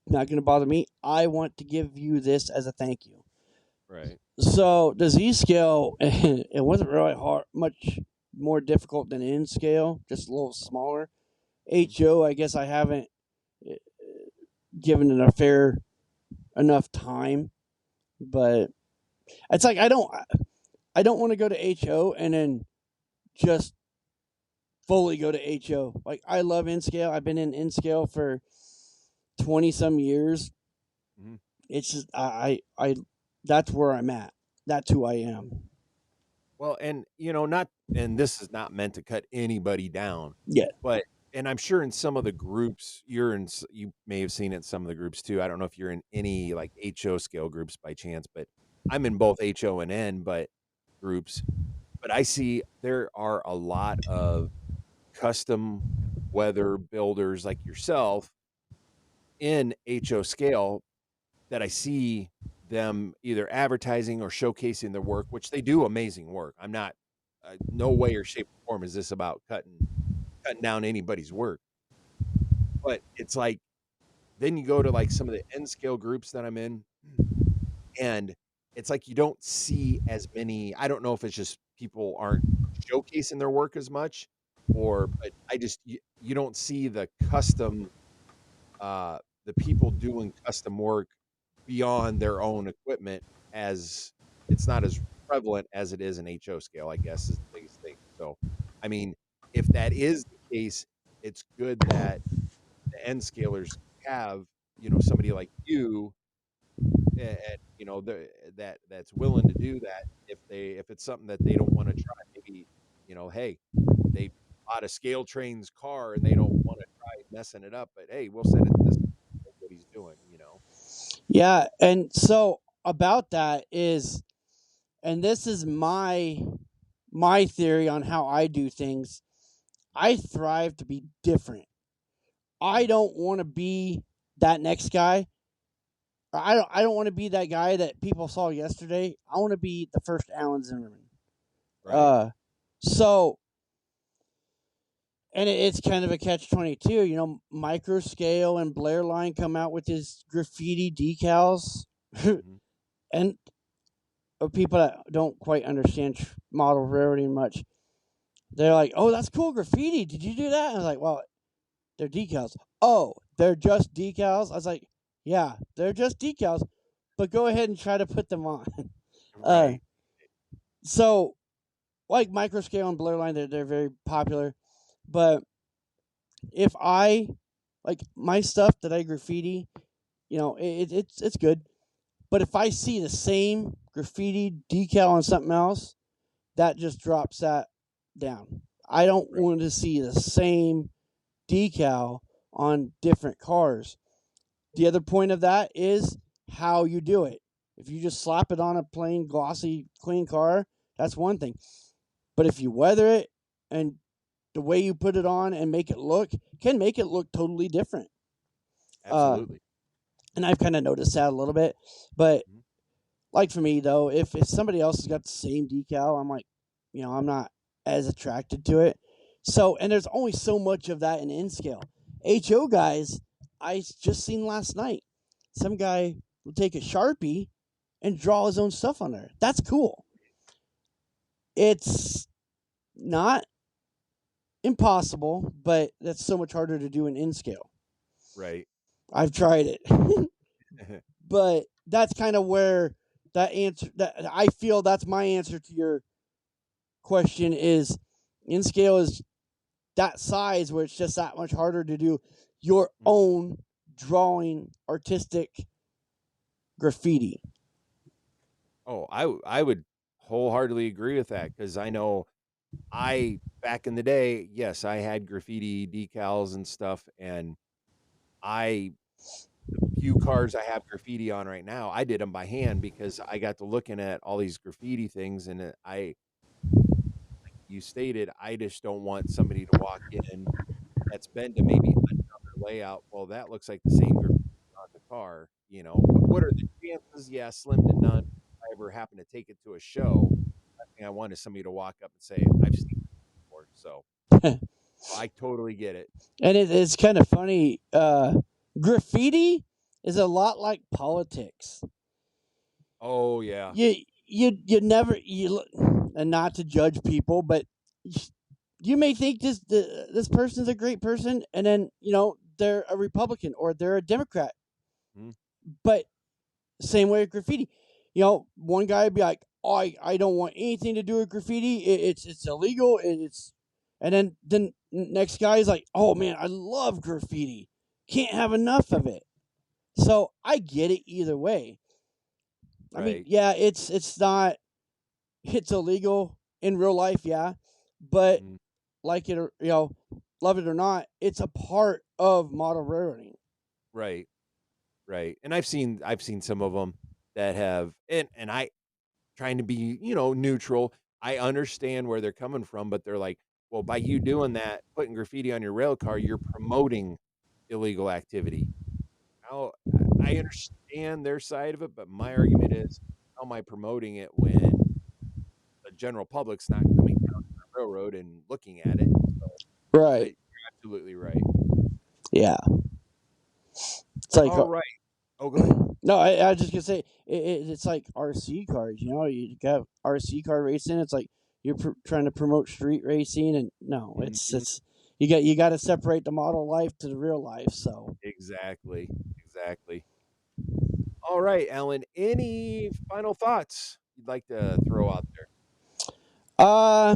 Not going to bother me. I want to give you this as a thank you." Right. So the Z scale, it wasn't really hard, much more difficult than N scale, just a little smaller. Mhm. HO, I guess I haven't uh, given it a fair enough time, but it's like I don't want to go to HO and then just fully go to HO. Like I love N scale. I've been in N scale for 20 some years. Mhm. It's just I that's where I'm at. That's who I am. Well, and not and this is not meant to cut anybody down, Yeah. but and I'm sure in some of the groups you may have seen it in some of the groups too. I don't know if you're in any like HO scale groups by chance, but I'm in both HO and N, but groups. But I see there are a lot of custom weather builders like yourself in HO scale that I see them either advertising or showcasing their work, which they do amazing work. I'm not no way or shape or form is this about cutting down anybody's work. But it's like then you go to like some of the N scale groups that I'm in, and it's like you don't see as many. I don't know if it's just people aren't showcasing their work as much, or but I just you don't see the people doing custom work beyond their own equipment as it's not as prevalent as it is in HO scale, I guess, is the biggest thing. So, I mean, if that is the case, it's good that the N scalers have somebody like you, and that's willing to do that if it's something that they don't want to try. Maybe, hey, they bought a scale train's car and they don't want to try messing it up, but hey, we'll send it to this guy, what he's doing. Yeah, and so about that is, and this is my theory on how I do things. I thrive to be different. I Mhm. don't want to be that next guy. I don't want to be that guy that people saw yesterday. I want to be the first Allan Zimmerman. Right. Uh so and it's kind of a catch 22. Microscale and Blair Line come out with his graffiti decals. Mhm. And people that don't quite understand model railroading much, they're like, "Oh, that's cool graffiti. Did you do that?" And I was like, "Well, they're decals." "Oh, they're just decals?" I was like, "Yeah, they're just decals, but go ahead and try to put them on." uh, Right. so, like microscale and blur line, they're very popular. But if I like my stuff that I graffiti, it's good. But if I see the same graffiti decal on something else, that just drops that down. I don't Right. want to see the same decal on different cars. The other point of that is how you do it. If you just slap it on a plain, glossy, clean car, that's one thing. But if you weather it and the way you put it on and make it look can make it look totally different. Uh, Absolutely. and I've kind of noticed that a little bit. But Mhm. like for me though, if somebody else has got the same decal, I'm like, I'm not as attracted to it. So, and there's only so much of that in N scale. HO guys, I just seen last night. Some guy will take a Sharpie and draw his own stuff on there. That's cool. It's not impossible, but that's so much harder to do in N scale. Right. I've tried it. But that's kind of where that I feel that's my answer to your question is in scale is that size where it's just that much harder to do your own drawing artistic graffiti. Oh, I would wholeheartedly agree with that because I know I back in the day, yes, I had graffiti decals and stuff, and I the few cars I have graffiti on right now, I did them by hand because I got to looking at all these graffiti things, and you stated, I just don't want somebody to walk in that's been to maybe another layout. Well, that looks like the same graffiti on the car. What are the chances? Yeah, slim to none. If I ever happen to take it to a show, I think I want is somebody to walk up and say, "I've seen it before." So And I totally get it. it's kind of funny. Graffiti is a lot like politics. Oh yeah. You never and not to judge people, but you may think this person's a great person, and then they're a Republican or they're a Democrat. Mhm. But same way with graffiti. One guy would be like, "Oh, I don't want anything to do with graffiti. It's illegal. And then next guy is like, "Oh man, I love graffiti. Can't have enough of it." So I get it either way. I mean, Right. yeah, it's not it's illegal in real life, yeah, but Mhm. like it or love it or not, it's a part of model railroading. Right. Right. And I've seen some of them that have and I trying to be, neutral. I understand where they're coming from, but they're like, "Well, by you doing that, putting graffiti on your rail car, you're promoting illegal activity." How I understand their side of it, but my argument is, how am I promoting it when the general public's not coming down to the railroad and looking at it? So, Right. you're absolutely right. Yeah. It's like All right. Oh, go ahead. no, I was just gonna say it's like RC cars. You got RC car racing. It's like you're trying to promote street racing, and no, Mhm. it's you got to separate the model life to the real life. So, Exactly. Exactly. All right, Alan, any final thoughts you'd like to throw out there? uh,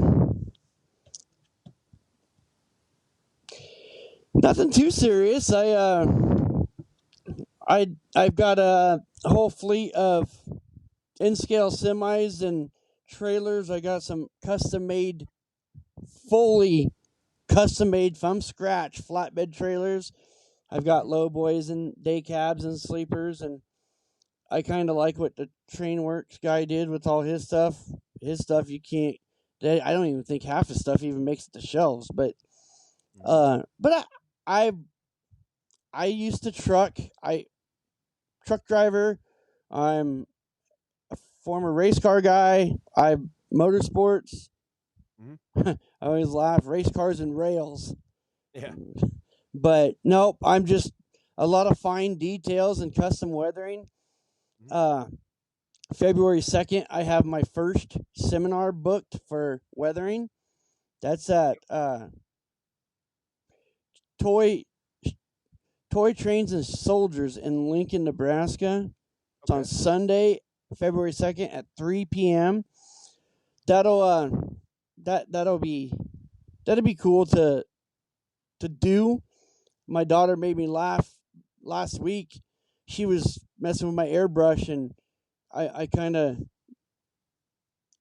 nothing too serious. I've got a whole fleet of in scale semis and trailers. I got some custom made, fully custom made from scratch flatbed trailers. I've got Mhm, low boys and day cabs and sleepers, and I kind of like what the Trainworks guy did with all his stuff. His stuff you can't. I don't even think half the stuff even makes it to shelves. mhm, But I I used to truck. I truck driver. I'm a former race car guy. I motorsports. mhm. I always laugh race cars and rails. Yeah. But nope, I'm just a lot of fine details and custom weathering. Mhm. Uh, February 2nd, I have my first seminar booked for weathering. That's at Toy Toy Trains and Soldiers in Lincoln, Nebraska. It's on Okay. Sunday, February 2nd at 3 p.m. That'll that'll be cool to do. My daughter made me laugh last week. She was messing with my airbrush, and I kind of,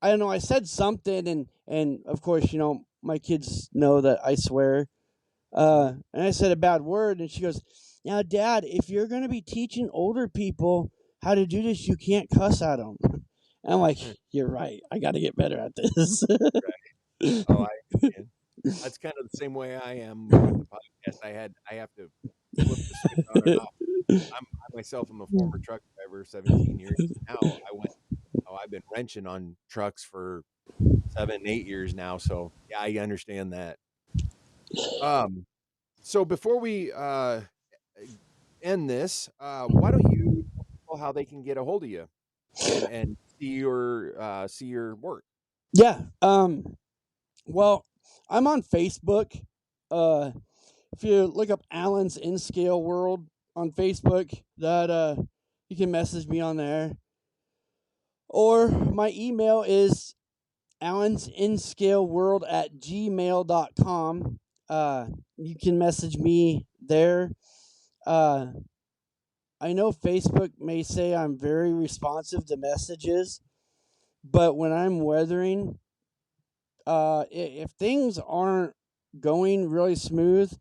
I don't know, I said something, and of course, my kids know that I swear. Mhm. And I said a bad word, and she goes, "Now, Dad, if you're going to be teaching older people how to do this, you can't cuss at them." And I'm like, "You're right. I got to get better at this." Right. Oh, I understand. That's kind of the same way I am with the podcast. I have to flip the switch on and off. I myself am a former truck driver, 17 years. Now I've been wrenching on trucks for 7, 8 years now, so yeah, I understand that. Um, so before we, end this, why don't you tell people how they can get a hold of you and see your work? Yeah. Well, I'm on Facebook. Uh, if you look up Allan's In Scale World on Facebook, that you can message me on there. Or my email is allansinscaleworld at gmail.com. You can message me there. Uh, I know Facebook may say I'm very responsive to messages, but when I'm weathering, if things aren't going really smooth,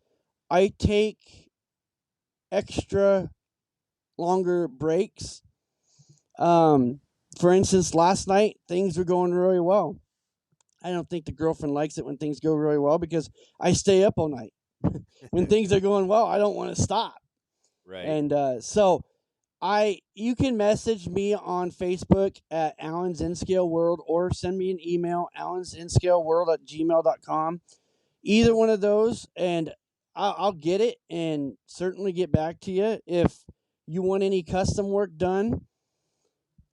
I take extra longer breaks. Um, for instance, last night things were going really well. I don't think the girlfriend likes it when things go really well because I stay up all night. When things are going well, I don't want to stop. Right. And so you can message me on Facebook at Allan's In Scale World, or send me an email, allansinscaleworld at gmail.com. Either Okay. one of those, and I'll get it and certainly get back to you. If you want any custom work done,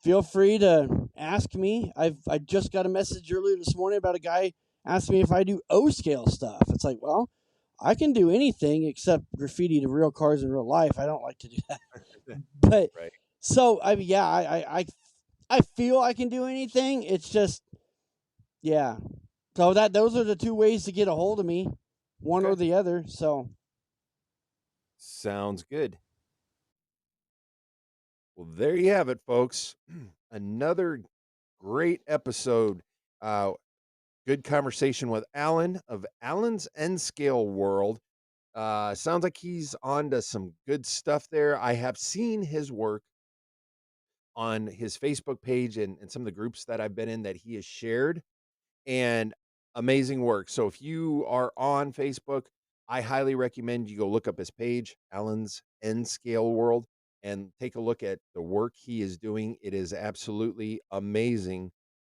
feel free to ask me. I just got a message earlier this morning about a guy asking me if I do O scale stuff. It's like, well, I can do anything except graffiti to real cars in real life. I don't like to do that. But Right. so I mean, yeah, I feel I can do anything. It's just, yeah. So those are the two ways to get a hold of me, one or Okay. the other. So Sounds good. Well, there you have it, folks. Another great episode. Uh, Good conversation with Allan of Allan's N Scale World. Sounds like he's on to some good stuff there. I have seen his work on his Facebook page and some of the groups that I've been in that he has shared, and amazing work. So if you are on Facebook, I highly recommend you go look up his page, Allan's N Scale World, and take a look at the work he is doing. It is absolutely amazing.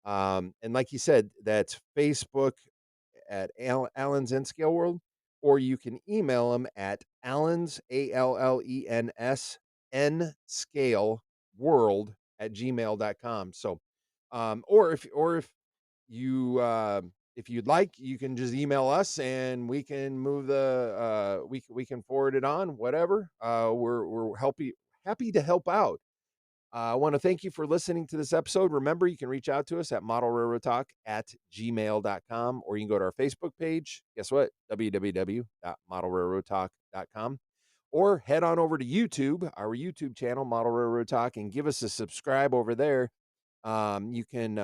And like you said, that's Facebook at Allan's N Scale World, or you can email him at Allan's Allens N Scale World at gmail.com. So, or if you'd like, you can just email us and we can move we can forward it on, whatever. We're happy to help out. I want to thank you for listening to this episode. Remember, you can reach out to us at modelrailroadtalk at gmail.com, or you can go to our Facebook page. Guess what? www.modelrailroadtalk.com. or head on over to YouTube, our YouTube channel, Model Railroad Talk, and give us a subscribe over there. You can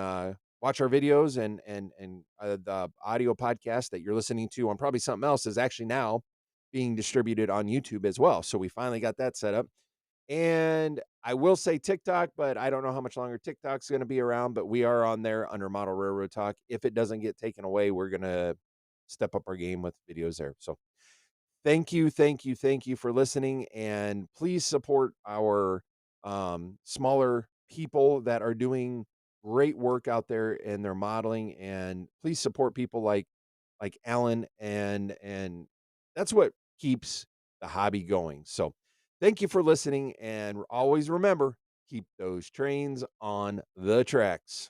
watch our videos and the audio podcast that you're listening to on probably something else is actually now being distributed on YouTube as well. So we finally got that set up. And I will say TikTok, but I don't know how much longer TikTok's going to be around, but we are on there under Model Railroad Talk. If it doesn't get taken away, we're going to step up our game with videos there. So thank you, thank you, thank you for listening, and please support our smaller people that are doing great work out there in their modeling, and please support people like Allan, and that's what keeps the hobby going. So thank you for listening, and always remember, keep those trains on the tracks.